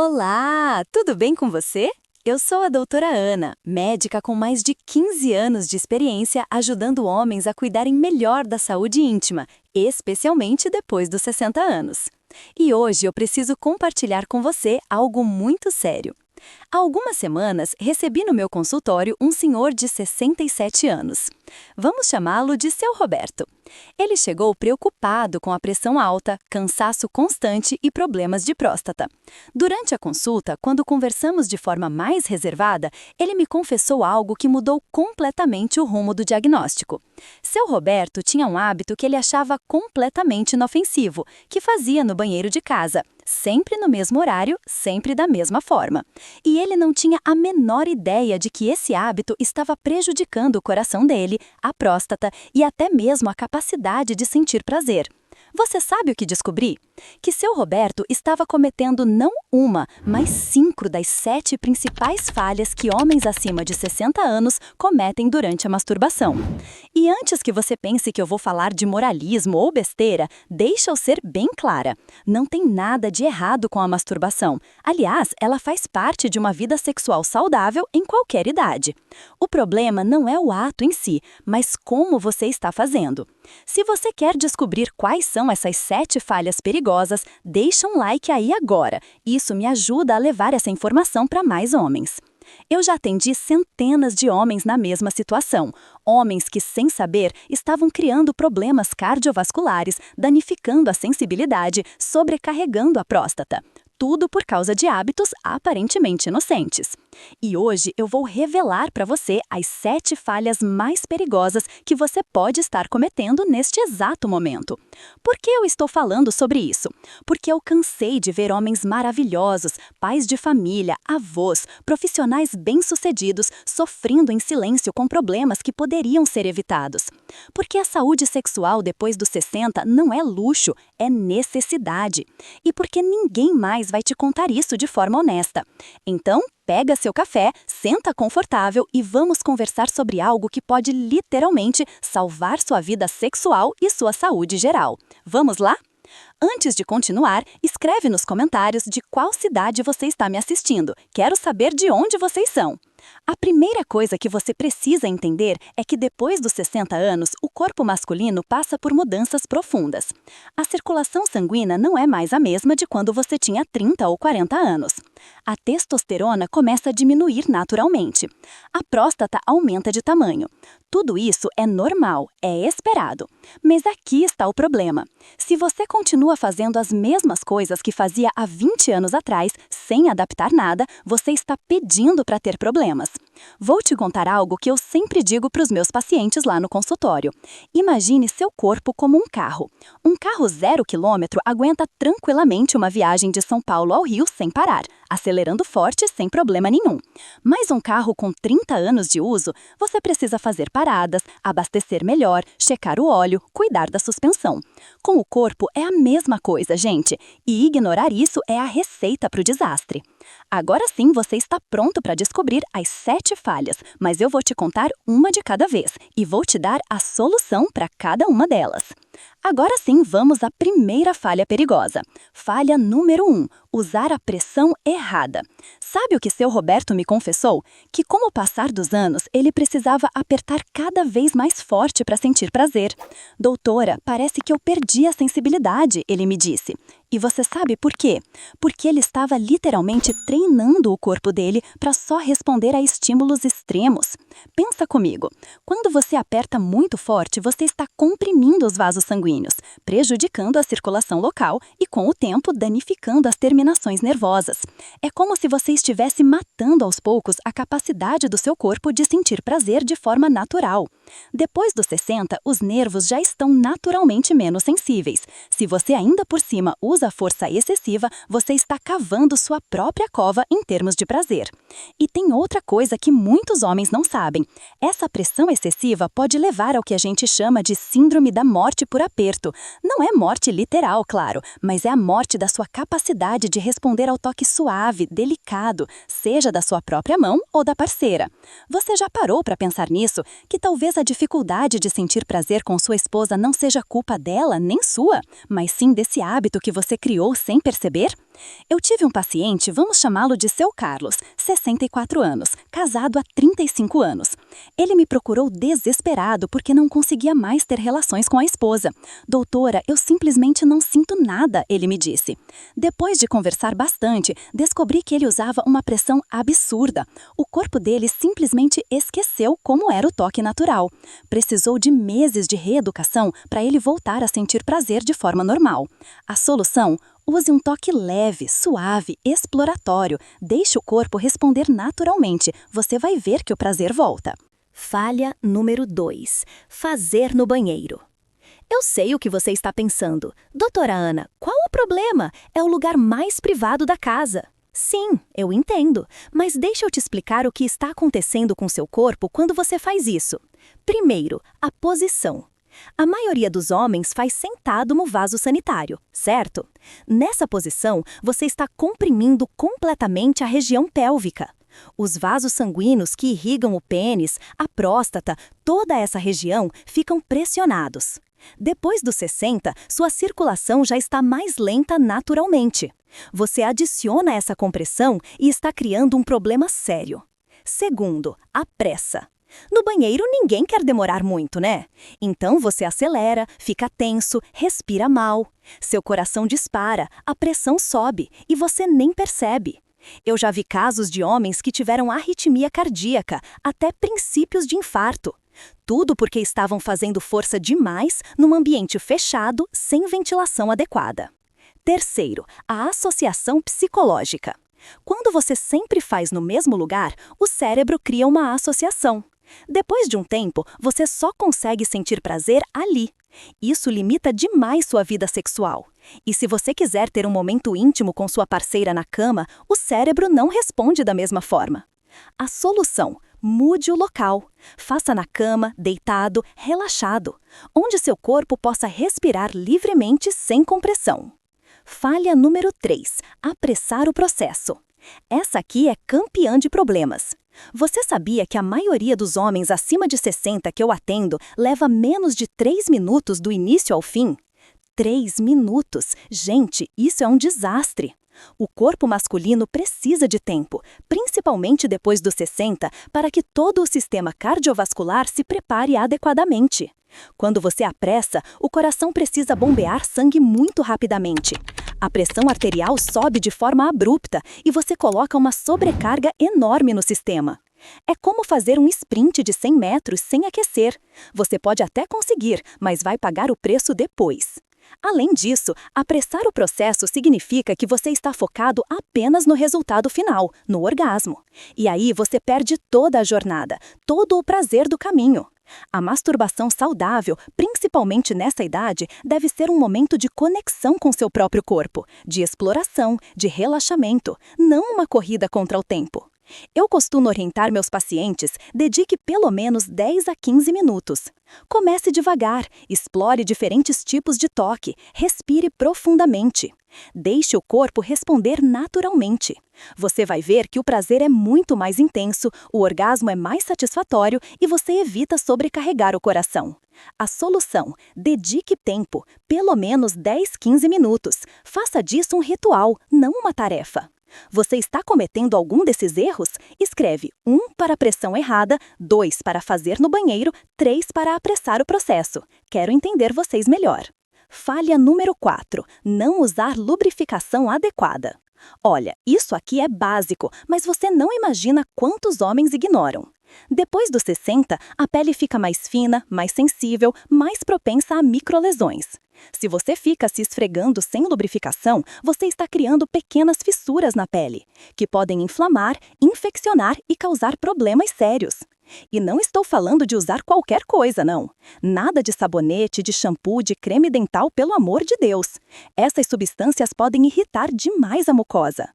Olá, tudo bem com você? Eu sou a doutora Ana, médica com mais de 15 anos de experiência ajudando homens a cuidarem melhor da saúde íntima, especialmente depois dos 60 anos. E hoje eu preciso compartilhar com você algo muito sério. Há algumas semanas, recebi no meu consultório um senhor de 67 anos. Vamos chamá-lo de Seu Roberto. Ele chegou preocupado com a pressão alta, cansaço constante e problemas de próstata. Durante a consulta, quando conversamos de forma mais reservada, ele me confessou algo que mudou completamente o rumo do diagnóstico. Seu Roberto tinha um hábito que ele achava completamente inofensivo, que fazia no banheiro de casa, sempre no mesmo horário, sempre da mesma forma. E ele não tinha a menor ideia de que esse hábito estava prejudicando o coração dele, a próstata e até mesmo a capacidade de sentir prazer. Você sabe o que descobri? Que Seu Roberto estava cometendo não uma, mas 5 das 7 principais falhas que homens acima de 60 anos cometem durante a masturbação. E antes que você pense que eu vou falar de moralismo ou besteira, deixa eu ser bem clara. Não tem nada de errado com a masturbação. Aliás, ela faz parte de uma vida sexual saudável em qualquer idade. O problema não é o ato em si, mas como você está fazendo. Se você quer descobrir quais são essas 7 falhas perigosas, deixa um like aí agora. Isso me ajuda a levar essa informação para mais homens. Eu já atendi centenas de homens na mesma situação. Homens que, sem saber, estavam criando problemas cardiovasculares, danificando a sensibilidade, sobrecarregando a próstata. Tudo por causa de hábitos aparentemente inocentes. E hoje eu vou revelar para você as 7 falhas mais perigosas que você pode estar cometendo neste exato momento. Por que eu estou falando sobre isso? Porque eu cansei de ver homens maravilhosos, pais de família, avós, profissionais bem-sucedidos sofrendo em silêncio com problemas que poderiam ser evitados. Porque a saúde sexual depois dos 60 não é luxo, é necessidade. E porque ninguém mais vai te contar isso de forma honesta. Então, pega seu café, senta confortável e vamos conversar sobre algo que pode literalmente salvar sua vida sexual e sua saúde geral. Vamos lá? Antes de continuar, escreve nos comentários de qual cidade você está me assistindo. Quero saber de onde vocês são. A primeira coisa que você precisa entender é que depois dos 60 anos, o corpo masculino passa por mudanças profundas. A circulação sanguínea não é mais a mesma de quando você tinha 30 ou 40 anos. A testosterona começa a diminuir naturalmente. A próstata aumenta de tamanho. Tudo isso é normal, é esperado. Mas aqui está o problema. Se você continua fazendo as mesmas coisas que fazia há 20 anos atrás, sem adaptar nada, você está pedindo para ter problemas. Vou te contar algo que eu sempre digo para os meus pacientes lá no consultório. Imagine seu corpo como um carro. Um carro 0 km aguenta tranquilamente uma viagem de São Paulo ao Rio sem parar, acelerando forte sem problema nenhum. Mas um carro com 30 anos de uso, você precisa fazer paradas, abastecer melhor, checar o óleo, cuidar da suspensão. Com o corpo é a mesma coisa, gente, e ignorar isso é a receita para o desastre. Agora sim você está pronto para descobrir as 7 falhas, mas eu vou te contar uma de cada vez e vou te dar a solução para cada uma delas. Agora sim, vamos à primeira falha perigosa. Falha número 1. Usar a pressão errada. Sabe o que Seu Roberto me confessou? Que com o passar dos anos, ele precisava apertar cada vez mais forte para sentir prazer. Doutora, parece que eu perdi a sensibilidade, ele me disse. E você sabe por quê? Porque ele estava literalmente treinando o corpo dele para só responder a estímulos extremos. Pensa comigo, quando você aperta muito forte, você está comprimindo os vasos sanguíneos, prejudicando a circulação local e, com o tempo, danificando as terminações nervosas. É como se você estivesse matando aos poucos a capacidade do seu corpo de sentir prazer de forma natural. Depois dos 60, os nervos já estão naturalmente menos sensíveis. Se você ainda por cima usa força excessiva, você está cavando sua própria cova em termos de prazer. E tem outra coisa que muitos homens não sabem. Essa pressão excessiva pode levar ao que a gente chama de síndrome da morte por aperto. Não é morte literal, claro, mas é a morte da sua capacidade de responder ao toque suave, delicado, seja da sua própria mão ou da parceira. Você já parou para pensar nisso? Que talvez a dificuldade de sentir prazer com sua esposa não seja culpa dela nem sua, mas sim desse hábito que você criou sem perceber? Eu tive um paciente, vamos chamá-lo de Seu Carlos, 64 anos, casado há 35 anos. Ele me procurou desesperado porque não conseguia mais ter relações com a esposa. Doutora, eu simplesmente não sinto nada, ele me disse. Depois de conversar bastante, descobri que ele usava uma pressão absurda. O corpo dele simplesmente esqueceu como era o toque natural. Precisou de meses de reeducação para ele voltar a sentir prazer de forma normal. A solução? Use um toque leve, suave, exploratório. Deixe o corpo responder naturalmente. Você vai ver que o prazer volta. Falha número 2. Fazer no banheiro. Eu sei o que você está pensando. Doutora Ana, qual o problema? É o lugar mais privado da casa. Sim, eu entendo. Mas deixa eu te explicar o que está acontecendo com seu corpo quando você faz isso. Primeiro, a posição. A maioria dos homens faz sentado no vaso sanitário, certo? Nessa posição, você está comprimindo completamente a região pélvica. Os vasos sanguíneos que irrigam o pênis, a próstata, toda essa região ficam pressionados. Depois dos 60, sua circulação já está mais lenta naturalmente. Você adiciona essa compressão e está criando um problema sério. Segundo, a pressa. No banheiro, ninguém quer demorar muito, né? Então você acelera, fica tenso, respira mal. Seu coração dispara, a pressão sobe e você nem percebe. Eu já vi casos de homens que tiveram arritmia cardíaca, até princípios de infarto. Tudo porque estavam fazendo força demais num ambiente fechado, sem ventilação adequada. Terceiro, a associação psicológica. Quando você sempre faz no mesmo lugar, o cérebro cria uma associação. Depois de um tempo, você só consegue sentir prazer ali. Isso limita demais sua vida sexual. E se você quiser ter um momento íntimo com sua parceira na cama, o cérebro não responde da mesma forma. A solução: mude o local. Faça na cama, deitado, relaxado, onde seu corpo possa respirar livremente sem compressão. Falha número 3. Apressar o processo. Essa aqui é campeã de problemas. Você sabia que a maioria dos homens acima de 60 que eu atendo leva menos de 3 minutos do início ao fim? 3 minutos! Gente, isso é um desastre! O corpo masculino precisa de tempo, principalmente depois dos 60, para que todo o sistema cardiovascular se prepare adequadamente. Quando você apressa, o coração precisa bombear sangue muito rapidamente. A pressão arterial sobe de forma abrupta e você coloca uma sobrecarga enorme no sistema. É como fazer um sprint de 100 metros sem aquecer. Você pode até conseguir, mas vai pagar o preço depois. Além disso, apressar o processo significa que você está focado apenas no resultado final, no orgasmo. E aí você perde toda a jornada, todo o prazer do caminho. A masturbação saudável, principalmente nessa idade, deve ser um momento de conexão com seu próprio corpo, de exploração, de relaxamento, não uma corrida contra o tempo. Eu costumo orientar meus pacientes, dedique pelo menos 10 a 15 minutos. Comece devagar, explore diferentes tipos de toque, respire profundamente. Deixe o corpo responder naturalmente. Você vai ver que o prazer é muito mais intenso, o orgasmo é mais satisfatório e você evita sobrecarregar o coração. A solução: dedique tempo, pelo menos 10, 15 minutos. Faça disso um ritual, não uma tarefa. Você está cometendo algum desses erros? Escreve 1 para a pressão errada, 2 para fazer no banheiro, 3 para apressar o processo. Quero entender vocês melhor. Falha número 4. Não usar lubrificação adequada. Olha, isso aqui é básico, mas você não imagina quantos homens ignoram. Depois dos 60, a pele fica mais fina, mais sensível, mais propensa a microlesões. Se você fica se esfregando sem lubrificação, você está criando pequenas fissuras na pele, que podem inflamar, infeccionar e causar problemas sérios. E não estou falando de usar qualquer coisa, não. Nada de sabonete, de shampoo, de creme dental, pelo amor de Deus. Essas substâncias podem irritar demais a mucosa.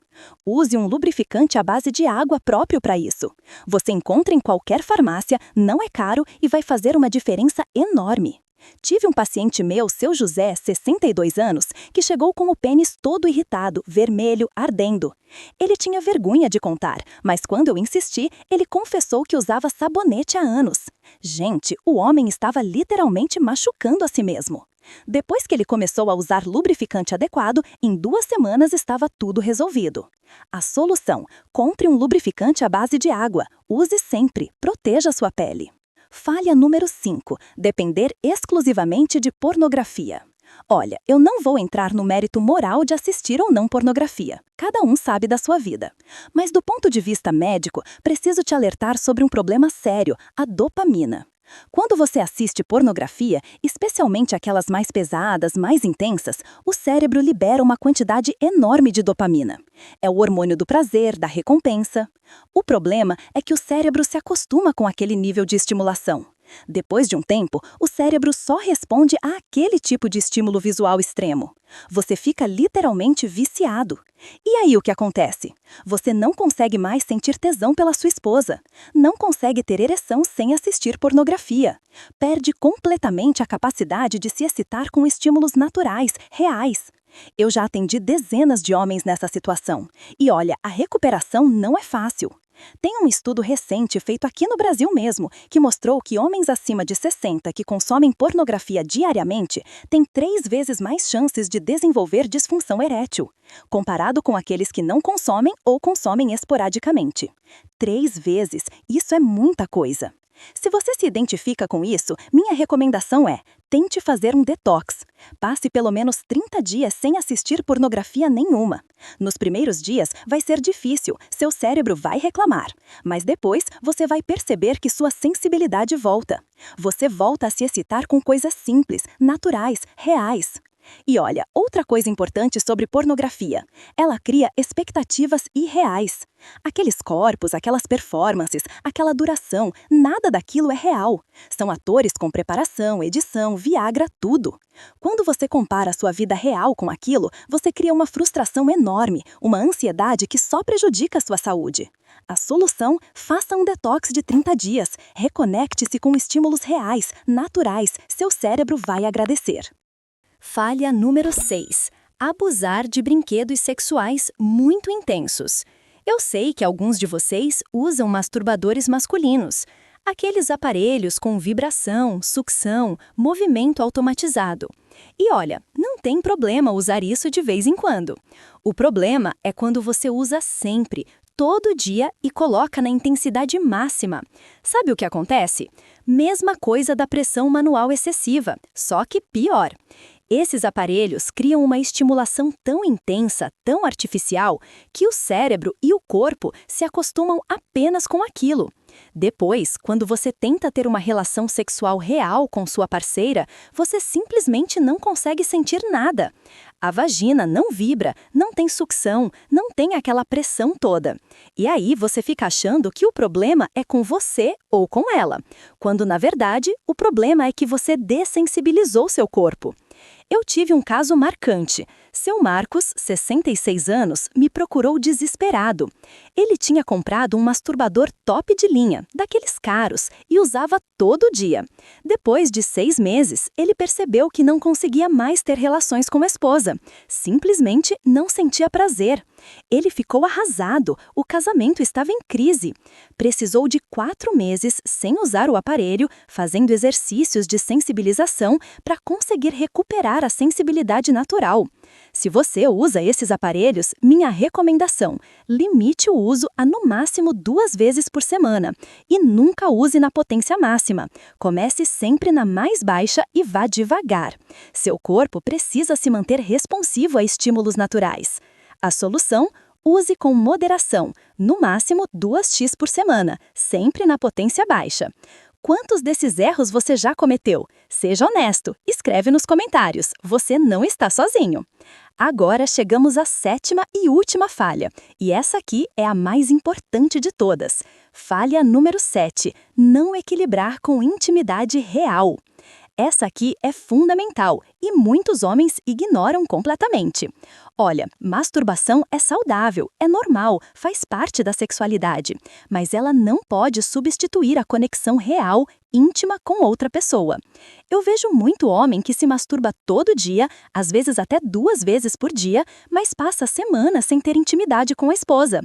Use um lubrificante à base de água próprio para isso. Você encontra em qualquer farmácia, não é caro e vai fazer uma diferença enorme. Tive um paciente meu, seu José, 62 anos, que chegou com o pênis todo irritado, vermelho, ardendo. Ele tinha vergonha de contar, mas quando eu insisti, ele confessou que usava sabonete há anos. Gente, o homem estava literalmente machucando a si mesmo. Depois que ele começou a usar lubrificante adequado, em 2 semanas estava tudo resolvido. A solução: compre um lubrificante à base de água. Use sempre, proteja sua pele. Falha número 5. Depender exclusivamente de pornografia. Olha, eu não vou entrar no mérito moral de assistir ou não pornografia. Cada um sabe da sua vida. Mas do ponto de vista médico, preciso te alertar sobre um problema sério: a dopamina. Quando você assiste pornografia, especialmente aquelas mais pesadas, mais intensas, o cérebro libera uma quantidade enorme de dopamina. É o hormônio do prazer, da recompensa. O problema é que o cérebro se acostuma com aquele nível de estimulação. Depois de um tempo, o cérebro só responde àquele tipo de estímulo visual extremo. Você fica literalmente viciado. E aí o que acontece? Você não consegue mais sentir tesão pela sua esposa. Não consegue ter ereção sem assistir pornografia. Perde completamente a capacidade de se excitar com estímulos naturais, reais. Eu já atendi dezenas de homens nessa situação. E olha, a recuperação não é fácil. Tem um estudo recente feito aqui no Brasil mesmo, que mostrou que homens acima de 60 que consomem pornografia diariamente têm 3 vezes mais chances de desenvolver disfunção erétil, comparado com aqueles que não consomem ou consomem esporadicamente. 3 vezes, isso é muita coisa. Se você se identifica com isso, minha recomendação é: tente fazer um detox. Passe pelo menos 30 dias sem assistir pornografia nenhuma. Nos primeiros dias vai ser difícil, seu cérebro vai reclamar. Mas depois você vai perceber que sua sensibilidade volta. Você volta a se excitar com coisas simples, naturais, reais. E olha, outra coisa importante sobre pornografia: ela cria expectativas irreais. Aqueles corpos, aquelas performances, aquela duração, nada daquilo é real. São atores com preparação, edição, Viagra, tudo. Quando você compara a sua vida real com aquilo, você cria uma frustração enorme, uma ansiedade que só prejudica a sua saúde. A solução: faça um detox de 30 dias. Reconecte-se com estímulos reais, naturais. Seu cérebro vai agradecer. Falha número 6. Abusar de brinquedos sexuais muito intensos. Eu sei que alguns de vocês usam masturbadores masculinos. Aqueles aparelhos com vibração, sucção, movimento automatizado. E olha, não tem problema usar isso de vez em quando. O problema é quando você usa sempre, todo dia e coloca na intensidade máxima. Sabe o que acontece? Mesma coisa da pressão manual excessiva, só que pior. Esses aparelhos criam uma estimulação tão intensa, tão artificial, que o cérebro e o corpo se acostumam apenas com aquilo. Depois, quando você tenta ter uma relação sexual real com sua parceira, você simplesmente não consegue sentir nada. A vagina não vibra, não tem sucção, não tem aquela pressão toda. E aí você fica achando que o problema é com você ou com ela, quando na verdade o problema é que você dessensibilizou seu corpo. Eu tive um caso marcante. Seu Marcos, 66 anos, me procurou desesperado. Ele tinha comprado um masturbador top de linha, daqueles caros, e usava todo dia. Depois de 6 meses, ele percebeu que não conseguia mais ter relações com a esposa. Simplesmente não sentia prazer. Ele ficou arrasado, o casamento estava em crise. Precisou de 4 meses sem usar o aparelho, fazendo exercícios de sensibilização para conseguir recuperar a sensibilidade natural. Se você usa esses aparelhos, minha recomendação: limite o uso a no máximo 2 vezes por semana. E nunca use na potência máxima. Comece sempre na mais baixa e vá devagar. Seu corpo precisa se manter responsivo a estímulos naturais. A solução: use com moderação, no máximo 2x por semana, sempre na potência baixa. Quantos desses erros você já cometeu? Seja honesto, escreve nos comentários, você não está sozinho. Agora chegamos à 7ª e última falha, e essa aqui é a mais importante de todas. Falha número 7, não equilibrar com intimidade real. Essa aqui é fundamental e muitos homens ignoram completamente. Olha, masturbação é saudável, é normal, faz parte da sexualidade, mas ela não pode substituir a conexão real, íntima com outra pessoa. Eu vejo muito homem que se masturba todo dia, às vezes até 2 vezes por dia, mas passa semanas sem ter intimidade com a esposa.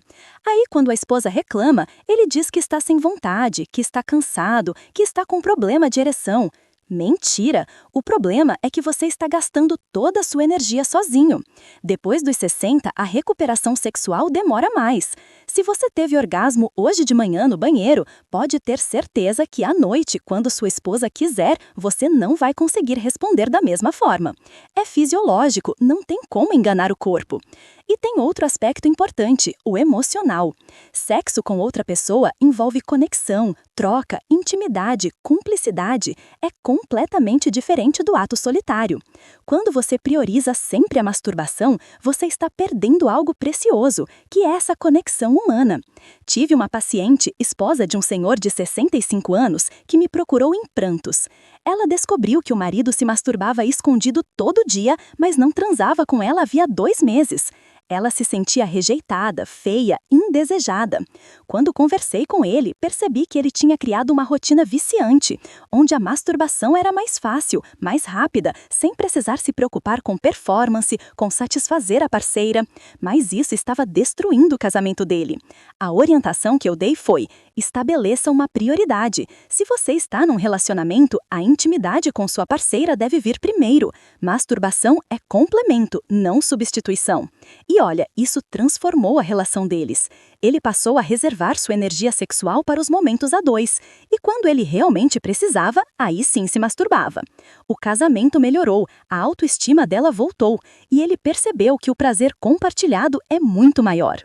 Aí, quando a esposa reclama, ele diz que está sem vontade, que está cansado, que está com problema de ereção. Mentira! O problema é que você está gastando toda a sua energia sozinho. Depois dos 60, a recuperação sexual demora mais. Se você teve orgasmo hoje de manhã no banheiro, pode ter certeza que à noite, quando sua esposa quiser, você não vai conseguir responder da mesma forma. É fisiológico, não tem como enganar o corpo. E tem outro aspecto importante, o emocional. Sexo com outra pessoa envolve conexão, troca, intimidade, cumplicidade. É completamente diferente do ato solitário. Quando você prioriza sempre a masturbação, você está perdendo algo precioso, que é essa conexão humana. Tive uma paciente, esposa de um senhor de 65 anos, que me procurou em prantos. Ela descobriu que o marido se masturbava escondido todo dia, mas não transava com ela havia 2 meses. Ela se sentia rejeitada, feia, indesejada. Quando conversei com ele, percebi que ele tinha criado uma rotina viciante, onde a masturbação era mais fácil, mais rápida, sem precisar se preocupar com performance, com satisfazer a parceira. Mas isso estava destruindo o casamento dele. A orientação que eu dei foi: estabeleça uma prioridade. Se você está num relacionamento, a intimidade com sua parceira deve vir primeiro. Masturbação é complemento, não substituição. E olha, isso transformou a relação deles. Ele passou a reservar sua energia sexual para os momentos a 2. E quando ele realmente precisava, aí sim se masturbava. O casamento melhorou, a autoestima dela voltou. E ele percebeu que o prazer compartilhado é muito maior.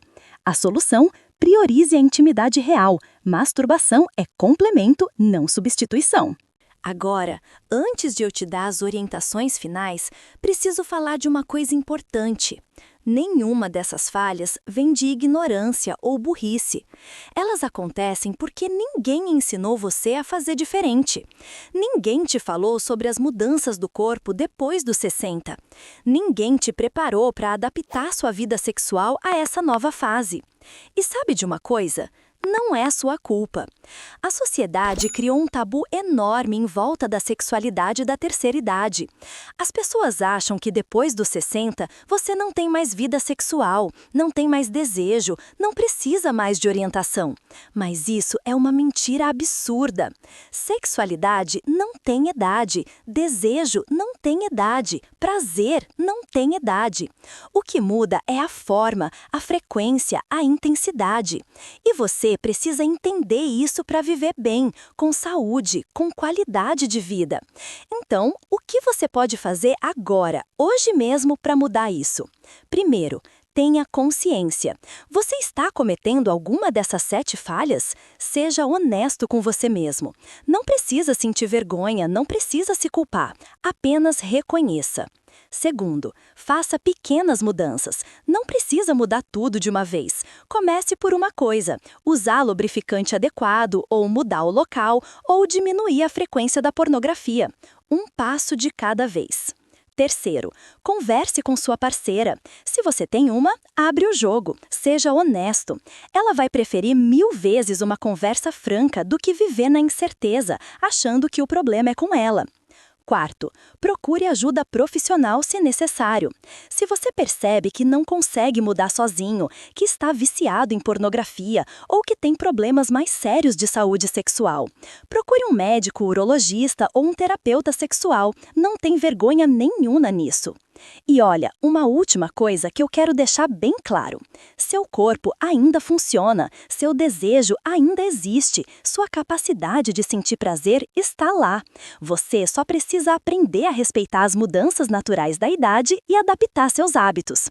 A solução: priorize a intimidade real. Masturbação é complemento, não substituição. Agora, antes de eu te dar as orientações finais, preciso falar de uma coisa importante. Nenhuma dessas falhas vem de ignorância ou burrice. Elas acontecem porque ninguém ensinou você a fazer diferente. Ninguém te falou sobre as mudanças do corpo depois dos 60. Ninguém te preparou para adaptar sua vida sexual a essa nova fase. E sabe de uma coisa? Não é sua culpa. A sociedade criou um tabu enorme em volta da sexualidade da terceira idade. As pessoas acham que depois dos 60 você não tem mais vida sexual, não tem mais desejo, não precisa mais de orientação. Mas isso é uma mentira absurda. Sexualidade não tem idade, desejo não tem idade, prazer não tem idade. O que muda é a forma, a frequência, a intensidade. E você precisa entender isso para viver bem, com saúde, com qualidade de vida. Então, o que você pode fazer agora, hoje mesmo, para mudar isso? Primeiro, tenha consciência. Você está cometendo alguma dessas 7 falhas? Seja honesto com você mesmo. Não precisa sentir vergonha, não precisa se culpar. Apenas reconheça. Segundo, faça pequenas mudanças. Não precisa mudar tudo de uma vez. Comece por uma coisa: usar lubrificante adequado, ou mudar o local, ou diminuir a frequência da pornografia. Um passo de cada vez. Terceiro, converse com sua parceira. Se você tem uma, abre o jogo. Seja honesto. Ela vai preferir 1000 vezes uma conversa franca do que viver na incerteza, achando que o problema é com ela. Quarto, procure ajuda profissional se necessário. Se você percebe que não consegue mudar sozinho, que está viciado em pornografia ou que tem problemas mais sérios de saúde sexual, procure um médico, urologista ou um terapeuta sexual. Não tem vergonha nenhuma nisso. E olha, uma última coisa que eu quero deixar bem claro. Seu corpo ainda funciona, seu desejo ainda existe, sua capacidade de sentir prazer está lá. Você só precisa aprender a respeitar as mudanças naturais da idade e adaptar seus hábitos.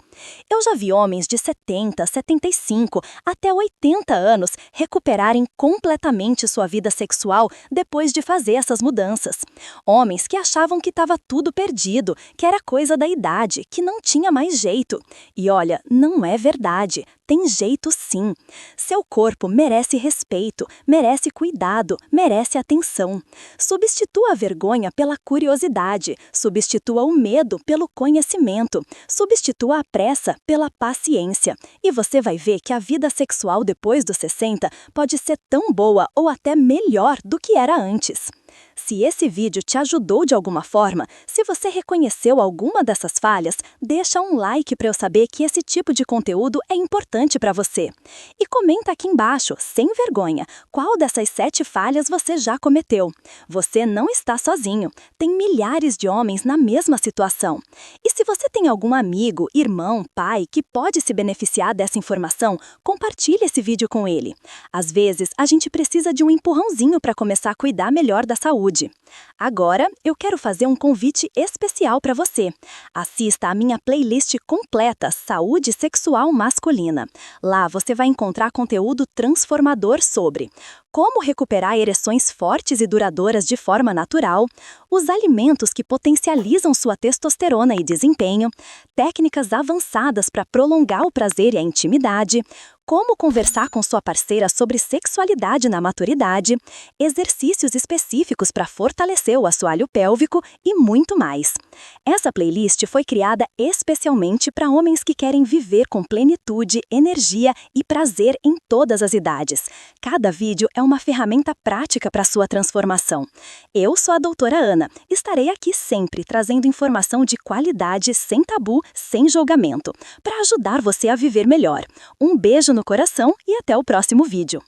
Eu já vi homens de 70, 75 até 80 anos recuperarem completamente sua vida sexual depois de fazer essas mudanças. Homens que achavam que estava tudo perdido, que era coisa da idade, que não tinha mais jeito. E olha, não é verdade. Tem jeito sim. Seu corpo merece respeito, merece cuidado, merece atenção. Substitua a vergonha pela curiosidade, substitua o medo pelo conhecimento, substitua a pressa pela paciência. E você vai ver que a vida sexual depois dos 60 pode ser tão boa ou até melhor do que era antes. Se esse vídeo te ajudou de alguma forma, se você reconheceu alguma dessas falhas, deixa um like para eu saber que esse tipo de conteúdo é importante para você. E comenta aqui embaixo, sem vergonha, qual dessas 7 falhas você já cometeu. Você não está sozinho, tem milhares de homens na mesma situação. E se você tem algum amigo, irmão, pai que pode se beneficiar dessa informação, compartilhe esse vídeo com ele. Às vezes, a gente precisa de um empurrãozinho para começar a cuidar melhor da saúde. Agora, eu quero fazer um convite especial para você. Assista a minha playlist completa Saúde Sexual Masculina. Lá você vai encontrar conteúdo transformador sobre como recuperar ereções fortes e duradouras de forma natural, os alimentos que potencializam sua testosterona e desempenho, técnicas avançadas para prolongar o prazer e a intimidade, como conversar com sua parceira sobre sexualidade na maturidade, exercícios específicos para fortalecer o assoalho pélvico e muito mais. Essa playlist foi criada especialmente para homens que querem viver com plenitude, energia e prazer em todas as idades. Cada vídeo é uma ferramenta prática para sua transformação. Eu sou a doutora Ana. Estarei aqui sempre trazendo informação de qualidade, sem tabu, sem julgamento, para ajudar você a viver melhor. Um beijo no coração e até o próximo vídeo.